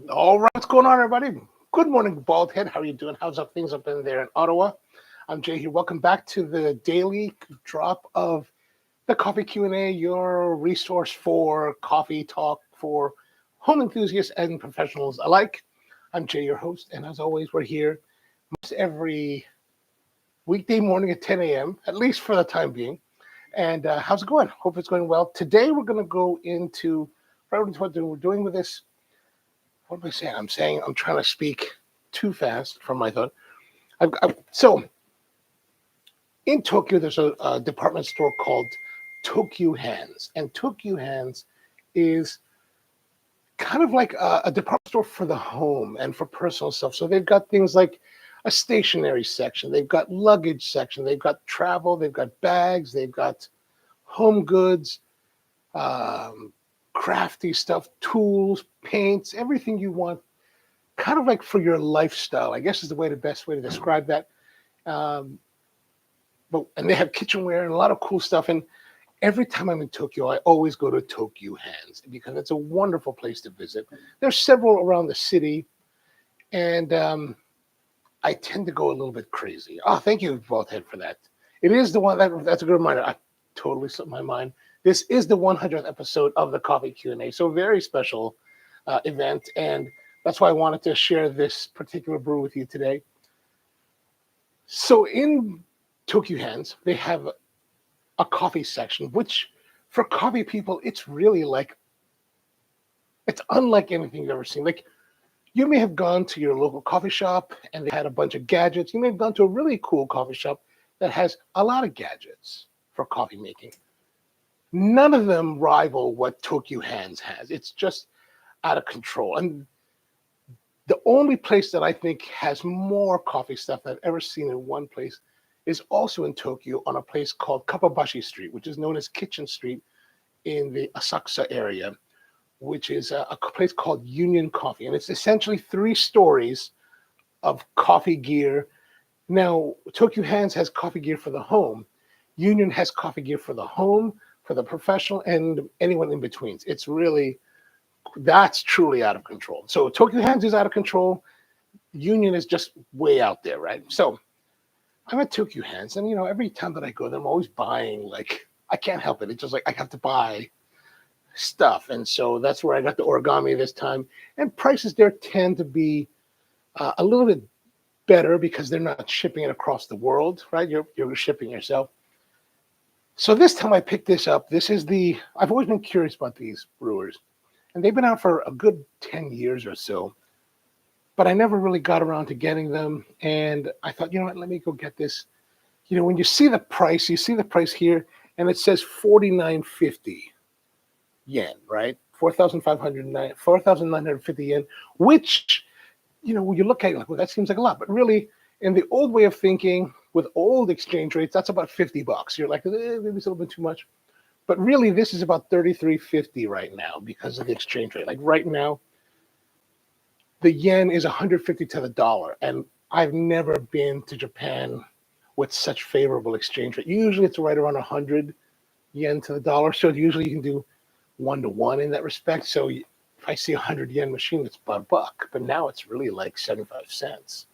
All right, what's going on, everybody? Good morning, Baldhead. How are you doing? How's up things up in there in Ottawa? I'm Jay here. Welcome back to the daily drop of the Coffee Q&A, your resource for coffee talk for home enthusiasts and professionals alike. I'm Jay, your host, and as always, we're here most every weekday morning at 10 a.m., at least for the time being. And how's it going? Hope it's going well. Today, we're going to go into what we're doing with this. What am I saying? I'm trying to speak too fast from my thought. So in Tokyo, there's a department store called Tokyu Hands, and Tokyu Hands is kind of like a department store for the home and for personal stuff. So they've got things like a stationery section, they've got luggage section, they've got travel, they've got bags, they've got home goods, crafty stuff, tools, paints, everything you want, kind of like for your lifestyle, I guess is the best way to describe that. Um, and they have kitchenware and a lot of cool stuff. And every time I'm in Tokyo, I always go to Tokyu Hands because it's a wonderful place to visit. There's several around the city, and I tend to go a little bit crazy. Oh, thank you, Vaulthead, for that. It is the one that's a good reminder. I totally slipped my mind. This is the 100th episode of the Coffee Q&A, so very special event, and that's why I wanted to share this particular brew with you today. So in Tokyu Hands, they have a coffee section, which for coffee people, it's unlike anything you've ever seen. Like, you may have gone to your local coffee shop and they had a bunch of gadgets. You may have gone to a really cool coffee shop that has a lot of gadgets for coffee making. None of them rival what Tokyu Hands has. It's just out of control. And the only place that I think has more coffee stuff that I've ever seen in one place is also in Tokyo on a place called Kappabashi Street, which is known as Kitchen Street in the Asakusa area, which is a place called Union Coffee. And it's essentially 3 stories of coffee gear. Now, Tokyu Hands has coffee gear for the home. Union has coffee gear for the home, for the professional, and anyone in between. That's truly out of control. So Tokyu Hands is out of control. Union is just way out there, right? So I'm at Tokyu Hands, and every time that I go there, I'm always buying. Like, I can't help it. It's just like I have to buy stuff, and so that's where I got the origami this time. And prices there tend to be a little bit better because they're not shipping it across the world, right? You're shipping yourself. So this time I picked this up. I've always been curious about these brewers, and they've been out for a good 10 years or so, but I never really got around to getting them. And I thought, you know what, let me go get this. When you see the price here, and it says 4950 yen, right? 4,950 yen, which, when you look at it, like, well, that seems like a lot. But really, in the old way of thinking, with old exchange rates, that's about $50. You're like, maybe it's a little bit too much. But really, this is about 33.50 right now because of the exchange rate. Like right now, the yen is 150 to the dollar. And I've never been to Japan with such favorable exchange rate. Usually it's right around 100 yen to the dollar. So usually you can do 1-to-1 in that respect. So if I see a 100 yen machine, it's about $1. But now it's really like 75 cents.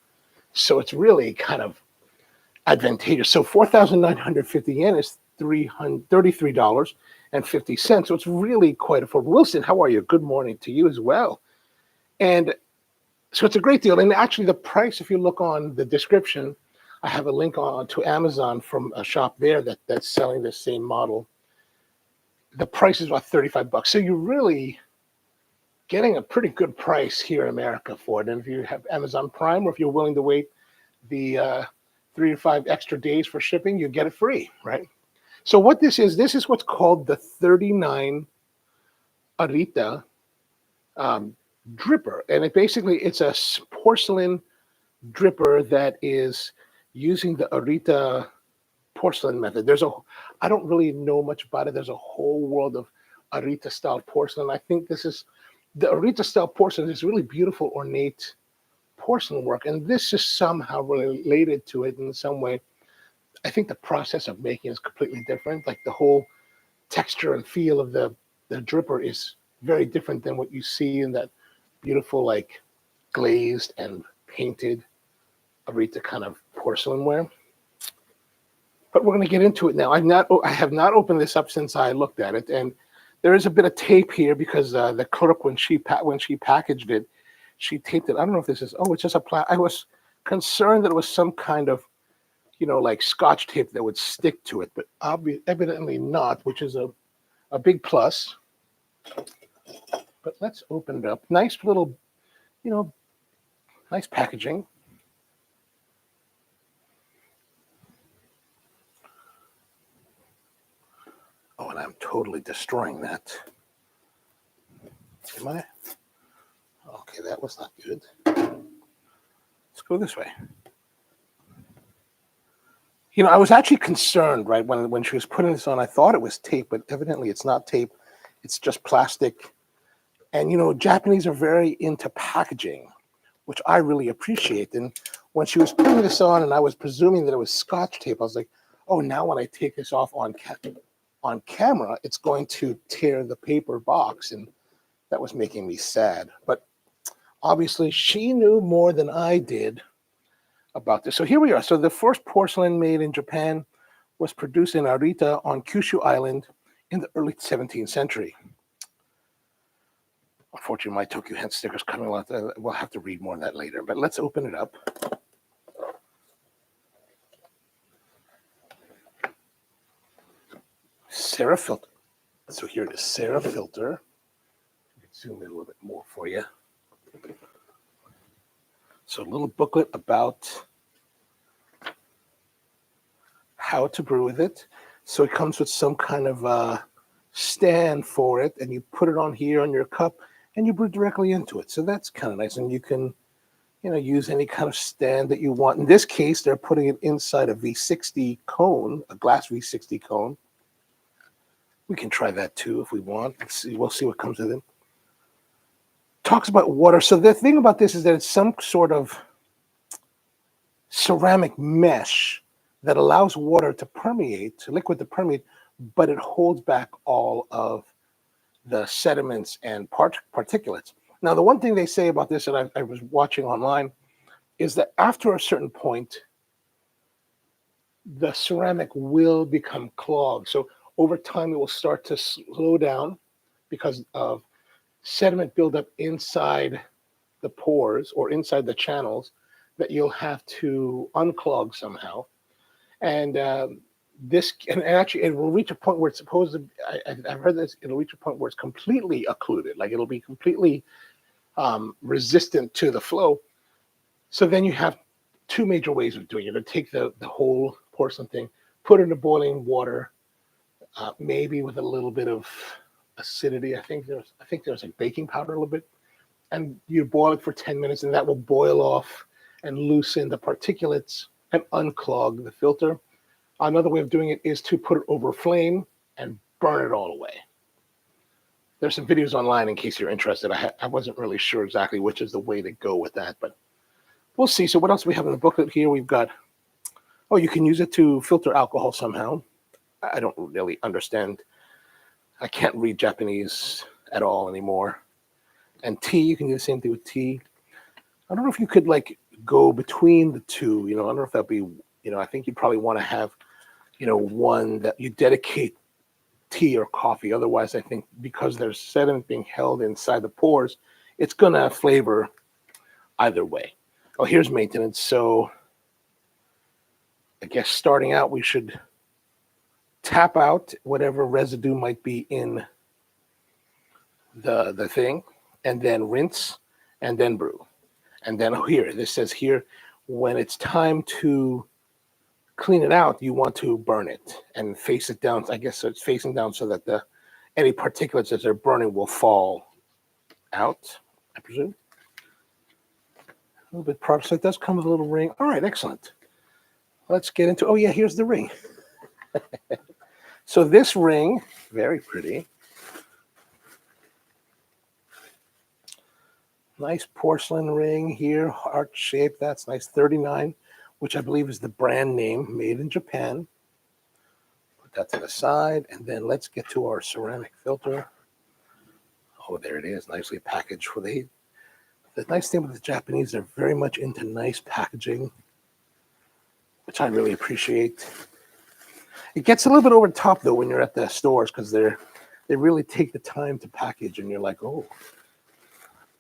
So it's really kind of advantageous. So 4,950 yen is $33.50. So it's really quite affordable. Wilson, how are you? Good morning to you as well. And so it's a great deal. And actually the price, if you look on the description, I have a link on to Amazon from a shop there that's selling the same model. The price is about $35. So you're really getting a pretty good price here in America for it. And if you have Amazon Prime, or if you're willing to wait the 3 to 5 extra days for shipping, you get it free, right? So what this is what's called the 39 Arita dripper. And it's a porcelain dripper that is using the Arita porcelain method. I don't really know much about it. There's a whole world of Arita style porcelain. I think the Arita style porcelain is really beautiful, ornate porcelain work, and this is somehow related to it in some way. I think the process of making is completely different. Like the whole texture and feel of the dripper is very different than what you see in that beautiful, like glazed and painted Arita kind of porcelain ware. But we're going to get into it now. I have not opened this up since I looked at it, and there is a bit of tape here because the clerk, when she packaged it, she taped it. I don't know if this is. Oh, it's just a I was concerned that it was some kind of, like Scotch tape that would stick to it, but evidently not, which is a big plus. But let's open it up. Nice little, nice packaging. Oh, and I'm totally destroying that. Am I? Okay, that was not good. Let's go this way. I was actually concerned, right, when she was putting this on. I thought it was tape, but evidently it's not tape. It's just plastic. And, Japanese are very into packaging, which I really appreciate. And when she was putting this on and I was presuming that it was Scotch tape, I was like, oh, now when I take this off on camera, it's going to tear the paper box. And that was making me sad. But obviously, she knew more than I did about this. So here we are. So the first porcelain made in Japan was produced in Arita on Kyushu Island in the early 17th century. Unfortunately, my Tokyu Hands sticker's coming a lot. We'll have to read more of that later. But let's open it up. Sarah filter. So here it is, Sarah filter. Zoom in a little bit more for you. So a little booklet about how to brew with it. So it comes with some kind of stand for it, and you put it on here on your cup, and you brew directly into it. So that's kind of nice, and you can, use any kind of stand that you want. In this case, they're putting it inside a V60 cone, a glass V60 cone. We can try that too if we want. We'll see what comes with it. Talks about water. So the thing about this is that it's some sort of ceramic mesh that allows water to permeate, liquid to permeate, but it holds back all of the sediments and particulates. Now, the one thing they say about this that I was watching online is that after a certain point, the ceramic will become clogged. So over time, it will start to slow down because of sediment buildup inside the pores or inside the channels that you'll have to unclog somehow. And actually, it will reach a point where it's supposed to. I've heard this. It'll reach a point where it's completely occluded, like it'll be completely resistant to the flow. So then you have two major ways of doing it. To take the whole porcelain thing, put it in boiling water, maybe with a little bit of acidity. I think there's like baking powder a little bit, and you boil it for 10 minutes, and that will boil off and loosen the particulates and unclog the filter. Another way of doing it is to put it over a flame and burn it all away. There's some videos online in case you're interested. I wasn't really sure exactly which is the way to go with that, but we'll see. So what else do we have in the booklet here? We've got, you can use it to filter alcohol somehow. I don't really understand. I can't read Japanese at all anymore. And tea, you can do the same thing with tea. I don't know if you could go between the two. I don't know if that'd be, I think you'd probably want to have, one that you dedicate tea or coffee. Otherwise, I think because there's sediment being held inside the pores, it's going to flavor either way. Oh, here's maintenance. So I guess starting out, we should tap out whatever residue might be in the thing, and then rinse, and then brew. And then this says here, when it's time to clean it out, you want to burn it and face it down. I guess so it's facing down so that any particulates as they're burning will fall out, I presume. A little bit of product. So it does come with a little ring. All right, excellent. Let's get into, here's the ring. So this ring, very pretty. Nice porcelain ring here, heart shape. That's nice. 39, which I believe is the brand name, made in Japan. Put that to the side, and then let's get to our ceramic filter. Oh, there it is, nicely packaged. The nice thing with the Japanese, they're very much into nice packaging, which I really appreciate. It gets a little bit over the top though when you're at the stores because they really take the time to package, and you're like, oh,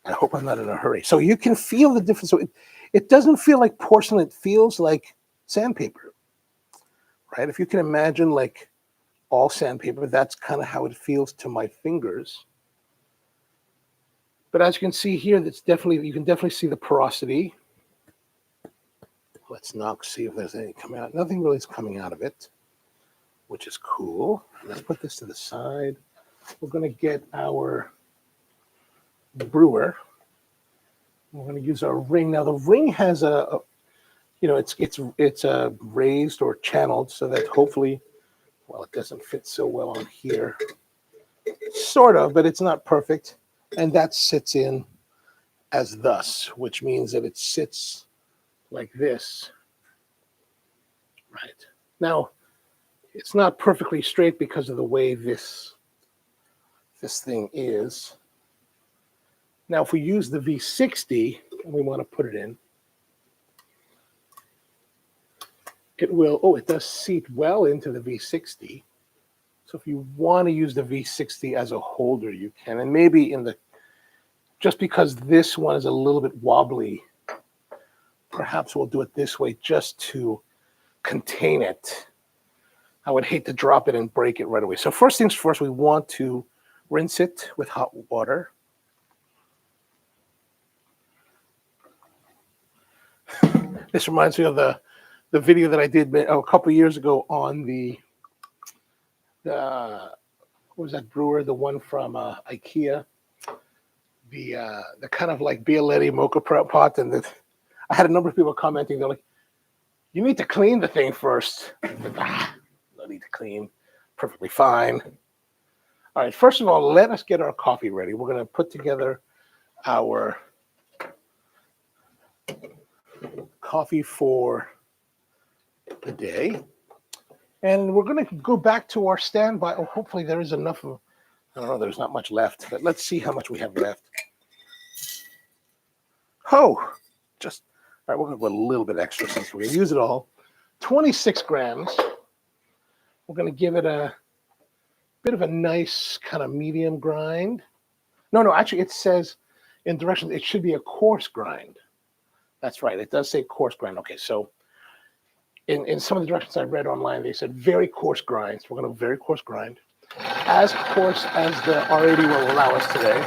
I hope I'm not in a hurry. So you can feel the difference. So it doesn't feel like porcelain. It feels like sandpaper, right? If you can imagine like all sandpaper, that's kind of how it feels to my fingers. But as you can see here, you can definitely see the porosity. Let's not see if there's anything coming out. Nothing really is coming out of it, which is cool. Let's put this to the side. We're going to get our brewer. We're going to use our ring. Now the ring has it's raised or channeled so that hopefully, well, it doesn't fit so well on here. Sort of, but it's not perfect. And that sits in as thus, which means that it sits like this. Right. Now, it's not perfectly straight because of the way this thing is. Now, if we use the V60 and we want to put it in, it will, it does seat well into the V60. So if you want to use the V60 as a holder, you can. And maybe just because this one is a little bit wobbly, perhaps we'll do it this way just to contain it. I would hate to drop it and break it right away. So first things first, we want to rinse it with hot water. This reminds me of the video that I did a couple of years ago on the what was that brewer? The one from IKEA, the kind of like Bialetti mocha pot, and I had a number of people commenting. They're like, "You need to clean the thing first." No need to clean, perfectly fine. All right, first of all, let us get our coffee ready. We're going to put together our coffee for the day. And we're going to go back to our standby. Oh, hopefully there is enough of, I don't know, there's not much left, but let's see how much we have left. Oh, all right, we're going to put a little bit extra since we're going to use it all. 26 grams. We're going to give it a bit of a nice kind of medium grind. No, actually it says in directions, it should be a coarse grind. That's right, it does say coarse grind. Okay, so in some of the directions I read online, they said very coarse grinds. We're going to very coarse grind. As coarse as the R80 will allow us today.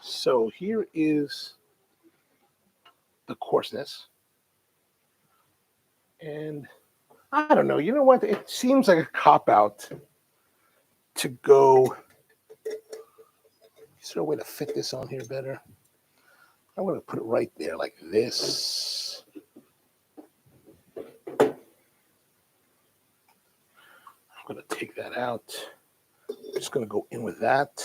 So here is the coarseness. And I don't know, you know what? It seems like a cop-out to go. Is there a way to fit this on here better? I'm going to put it right there like this. I'm going to take that out. I'm just going to go in with that.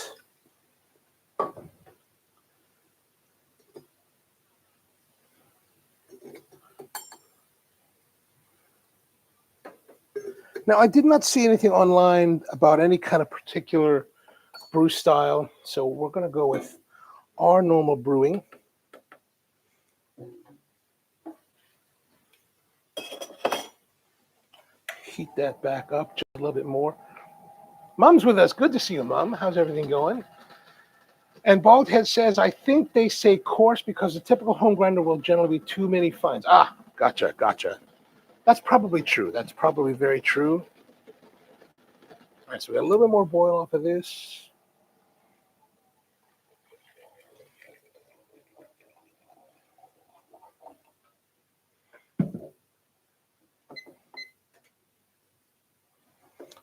Now, I did not see anything online about any kind of particular brew style, so we're going to go with our normal brewing. Heat that back up just a little bit more. Mom's with us. Good to see you, Mom. How's everything going? And Baldhead says, I think they say coarse because the typical home grinder will generally be too many fines. Ah, gotcha. That's probably true. That's probably very true. All right, so we got a little bit more boil off of this.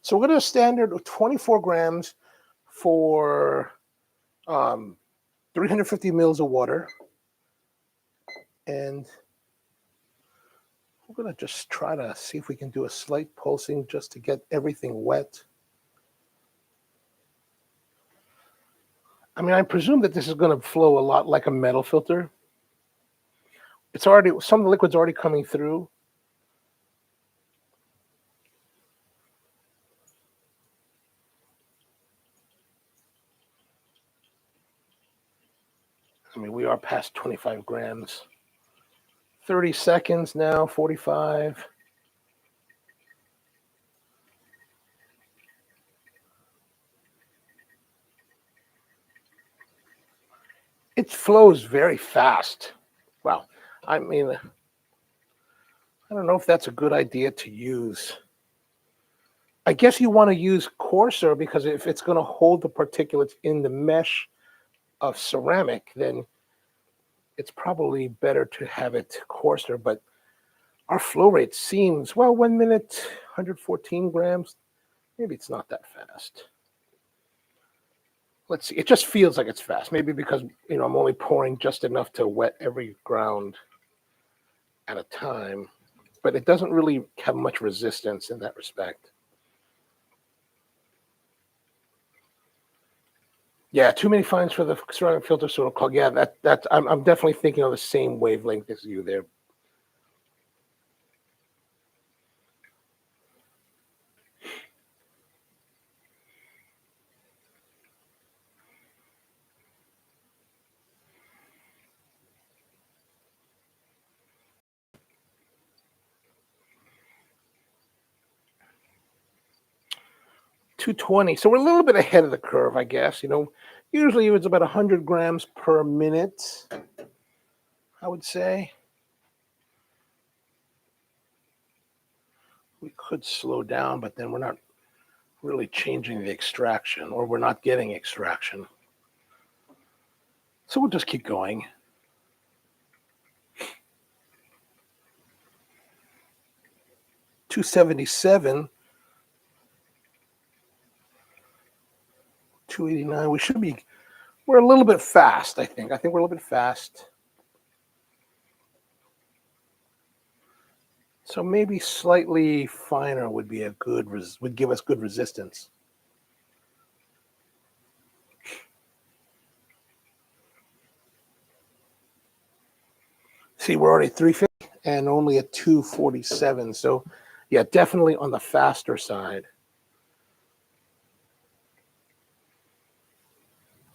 So we're going to do a standard of 24 grams for 350 mils of water. And we're going to just try to see if we can do a slight pulsing just to get everything wet. I mean, I presume that this is going to flow a lot like a metal filter. It's already, some of the liquid's already coming through. I mean, we are past 25 grams. 30 seconds now, 45. It flows very fast. Wow. I mean, I don't know if that's a good idea to use. I guess you want to use coarser because if it's going to hold the particulates in the mesh of ceramic, then it's probably better to have it coarser. But our flow rate seems, well, 1 minute, 114 grams. Maybe it's not that fast. Let's see. It just feels like it's fast. Maybe because, I'm only pouring just enough to wet every ground at a time. But it doesn't really have much resistance in that respect. Yeah, too many fines for the ceramic filter, so it'll clog. Yeah, I'm definitely thinking on the same wavelength as you there. $220. So we're a little bit ahead of the curve, I guess. Usually it's about 100 grams per minute, I would say. We could slow down, but then we're not really changing the extraction, or we're not getting extraction. So we'll just keep going. $277. 289. We're a little bit fast, I think. I think we're a little bit fast. So maybe slightly finer would be would give us good resistance. See, we're already 350 and only at 247. So yeah, definitely on the faster side.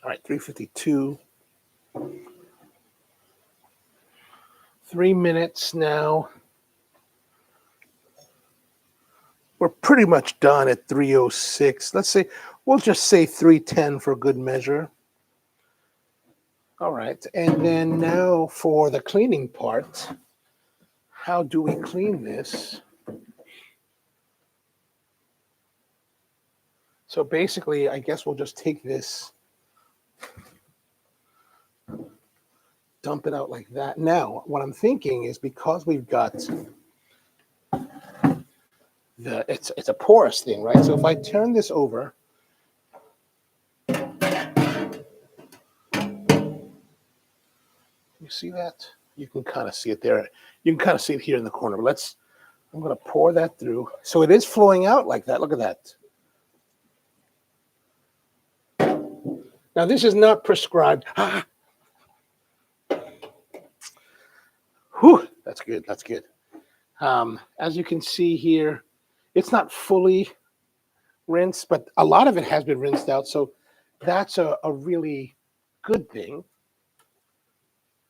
All right, 352. 3 minutes now. We're pretty much done at 306. We'll just say 310 for good measure. All right, and then now for the cleaning part. How do we clean this? So basically, I guess we'll just take this, dump it out like that. Now, what I'm thinking is because we've got it's a porous thing, right? So if I turn this over, you see that? You can kind of see it there. You can kind of see it here in the corner. But I'm going to pour that through. So it is flowing out like that. Look at that. Now, this is not prescribed. Whew, that's good. That's good. As you can see here, it's not fully rinsed, but a lot of it has been rinsed out. So that's a really good thing.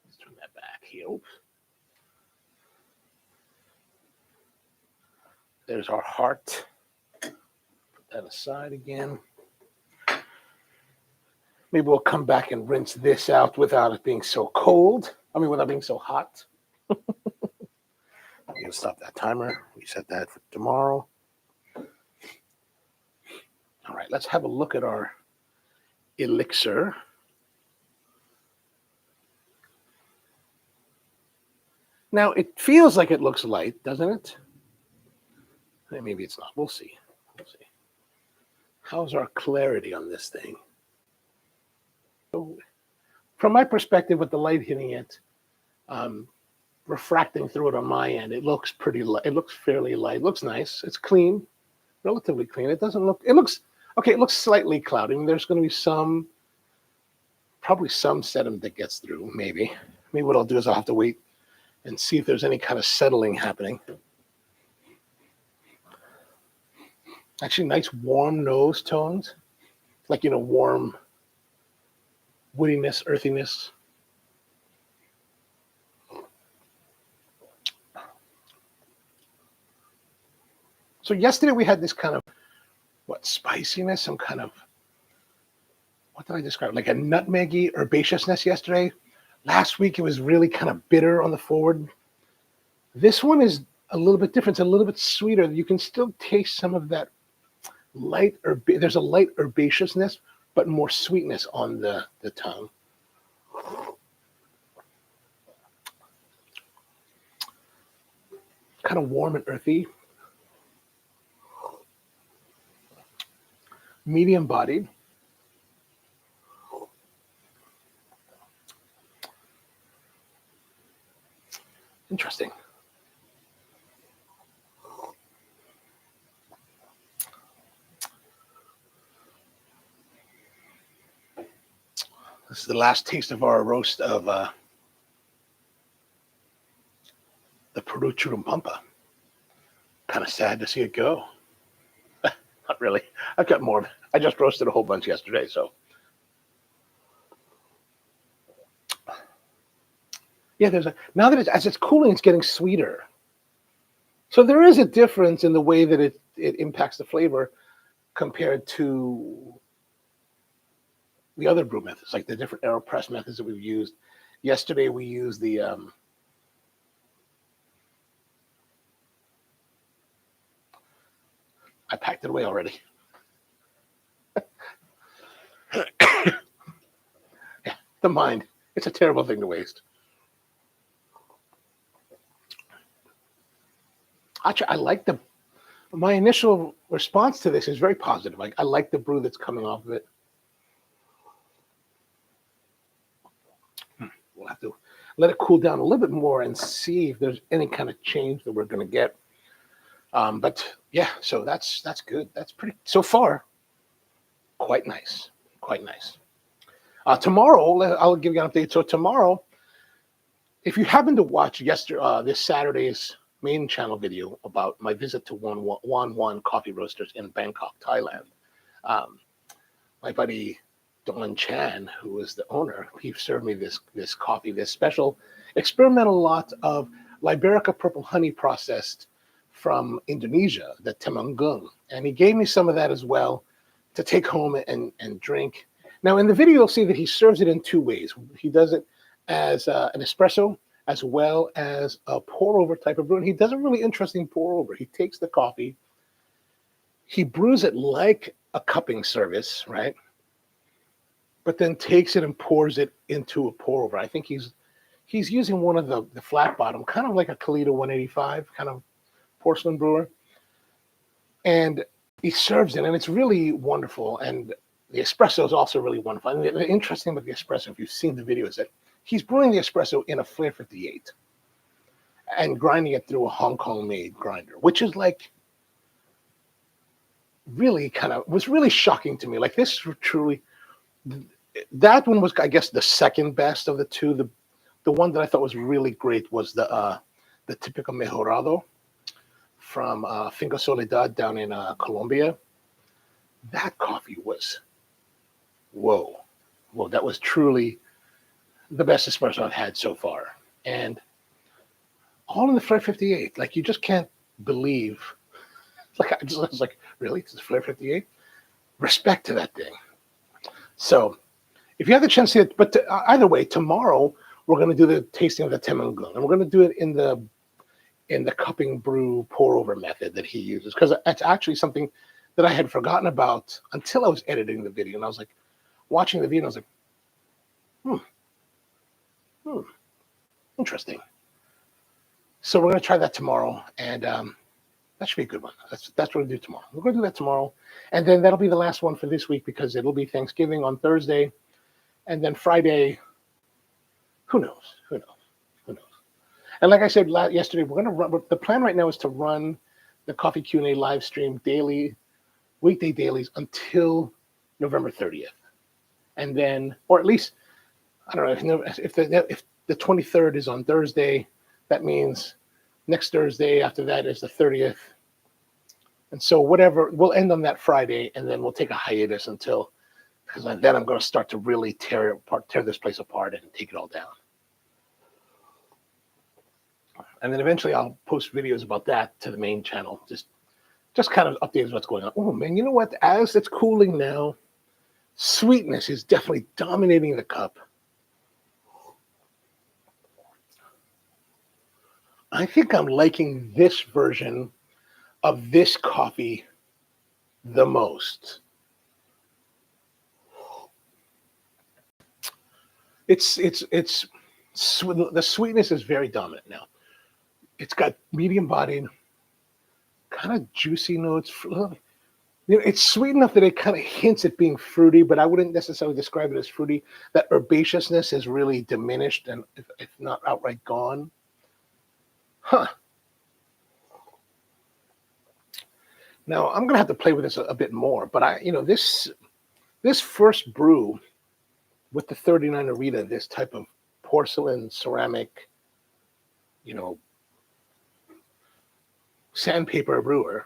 Let's turn that back here. Oops. There's our heart. Put that aside again. Maybe we'll come back and rinse this out without it being so cold. Without being so hot. I'm going to stop that timer. Reset that for tomorrow. All right, let's have a look at our elixir. Now, it feels like it looks light, doesn't it? Maybe it's not. We'll see. We'll see. How's our clarity on this thing? So, from my perspective, with the light hitting it, refracting through it on my end, it looks pretty light. It looks fairly light. It looks nice. It's clean, relatively clean. It looks okay. It looks slightly cloudy. There's going to be probably some sediment that gets through, maybe. Maybe what I'll do is I'll have to wait and see if there's any kind of settling happening. Actually, nice warm nose tones, like, warm woodiness, earthiness. So yesterday we had this kind of, spiciness, some kind of, what did I describe? Like a nutmeggy herbaceousness yesterday. Last week it was really kind of bitter on the forward. This one is a little bit different. It's a little bit sweeter. You can still taste some of that light there's a light herbaceousness, but more sweetness on the tongue. Kind of warm and earthy. Medium bodied. Interesting. This is the last taste of our roast of the Peru Churumpampa. Kind of sad to see it go. Not really. I've got more. I just roasted a whole bunch yesterday, so. Yeah, now that as it's cooling, it's getting sweeter. So there is a difference in the way that it impacts the flavor compared to the other brew methods, like the different AeroPress methods that we've used. Yesterday we used the I packed it away already. Yeah, the mind. It's a terrible thing to waste. Actually, I like my initial response to this is very positive. Like, I like the brew that's coming off of it. We'll have to let it cool down a little bit more and see if there's any kind of change that we're going to get. But yeah, so that's good. That's pretty, so far, quite nice. Quite nice. Tomorrow, I'll give you an update. So tomorrow, if you happen to watch this Saturday's main channel video about my visit to Wan Coffee Roasters in Bangkok, Thailand, my buddy Don Chan, who is the owner, he served me this coffee, this special experimental lot of Liberica purple honey processed from Indonesia, the Temanggung. And he gave me some of that as well to take home and drink. Now, in the video, you'll see that he serves it in two ways. He does it as an espresso, as well as a pour-over type of brew. And he does a really interesting pour-over. He takes the coffee, he brews it like a cupping service, right? But then takes it and pours it into a pour-over. I think he's using one of the flat bottom, kind of like a Kalita 185 kind of porcelain brewer. And he serves it, and it's really wonderful. And the espresso is also really wonderful. And the interesting about the espresso, if you've seen the video, is that he's brewing the espresso in a Flair 58 and grinding it through a Hong Kong-made grinder, which is like really was really shocking to me. Like, this truly, that one was, I guess, the second best of the two. The one that I thought was really great was the typical Mejorado from Finca Soledad down in Colombia. That coffee was, whoa, that was truly the best espresso I've had so far. And all in the Flair 58. Like, you just can't believe. Like, I was like, really? It's a Flair 58? Respect to that thing. So, if you have the chance to see it, but either way, tomorrow we're going to do the tasting of the Temanggung, and we're going to do it in the cupping brew pour over method that he uses, because it's actually something that I had forgotten about until I was editing the video, and I was like watching the video, and I was like, interesting. So we're going to try that tomorrow, and that should be a good one. That's what we'll do tomorrow. We're going to do that tomorrow, and then that'll be the last one for this week, because it'll be Thanksgiving on Thursday, and then Friday, who knows? And like I said yesterday, we're going to run. The plan right now is to run the Coffee Q&A live stream daily, weekday dailies until November 30th, and then, or at least, I don't know if the 23rd is on Thursday, that means next Thursday after that is the 30th, and so whatever, we'll end on that Friday, and then we'll take a hiatus until, because then I'm going to start to really tear this place apart and take it all down. And then eventually I'll post videos about that to the main channel, just just kind of updates what's going on. Oh man, you know what? As it's cooling now, sweetness is definitely dominating the cup. I think I'm liking this version of this coffee the most. The sweetness is very dominant now. It's got medium bodied, kind of juicy notes. It's sweet enough that it kind of hints at being fruity, but I wouldn't necessarily describe it as fruity. That herbaceousness is really diminished and if not outright gone. Huh. Now I'm gonna have to play with this a bit more, but this first brew with the 39 Arita, this type of porcelain ceramic, sandpaper brewer,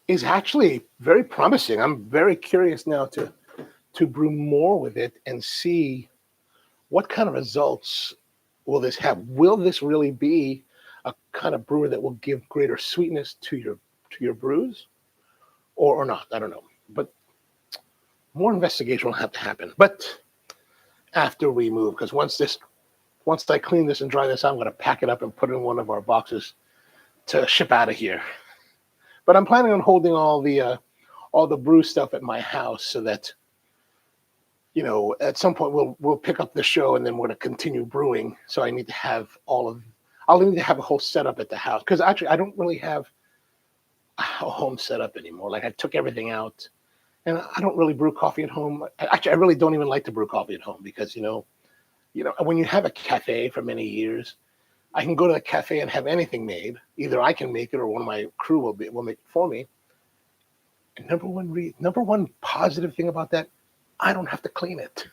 is actually very promising. I'm very curious now to brew more with it and see what kind of results will this have. Will this really be a kind of brewer that will give greater sweetness to your brews, or not? I don't know, but more investigation will have to happen. But after we move, because once I clean this and dry this, I'm going to pack it up and put it in one of our boxes to ship out of here. But I'm planning on holding all the brew stuff at my house so that, at some point we'll pick up the show and then we're going to continue brewing. So I'll need to have a whole setup at the house, because actually I don't really have a home setup anymore. Like I took everything out, and I don't really brew coffee at home. Actually, I really don't even like to brew coffee at home because when you have a cafe for many years, I can go to the cafe and have anything made. Either I can make it or one of my crew will make it for me. And number one positive thing about that, I don't have to clean it.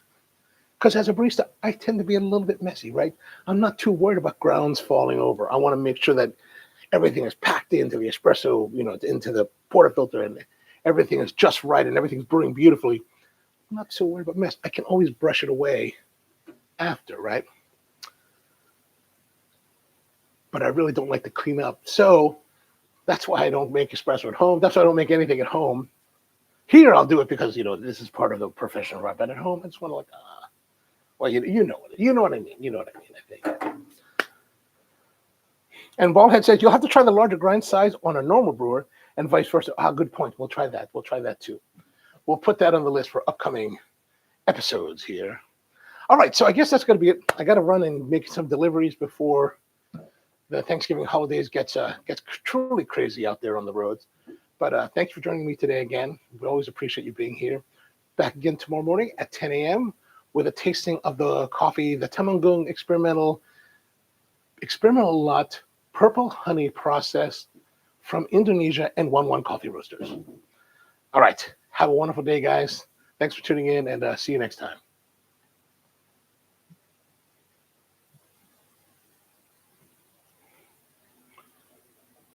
Because as a barista, I tend to be a little bit messy, right? I'm not too worried about grounds falling over. I want to make sure that everything is packed into the espresso, into the portafilter, and everything is just right and everything's brewing beautifully. I'm not so worried about mess. I can always brush it away after, right? But I really don't like to clean up. So that's why I don't make espresso at home. That's why I don't make anything at home. Here I'll do it because, this is part of the professional right? But at home, I just want to you know what I mean. You know what I mean, I think. And Baldhead says, you'll have to try the larger grind size on a normal brewer and vice versa. Good point. We'll try that. We'll try that too. We'll put that on the list for upcoming episodes here. All right, so I guess that's going to be it. I got to run and make some deliveries before the Thanksgiving holidays gets truly crazy out there on the roads. But thanks for joining me today again. We always appreciate you being here. Back again tomorrow morning at 10 a.m. with a tasting of the coffee, the Temanggung experimental lot purple honey process from Indonesia and 11 Coffee Roasters. All right. Have a wonderful day, guys. Thanks for tuning in, and see you next time.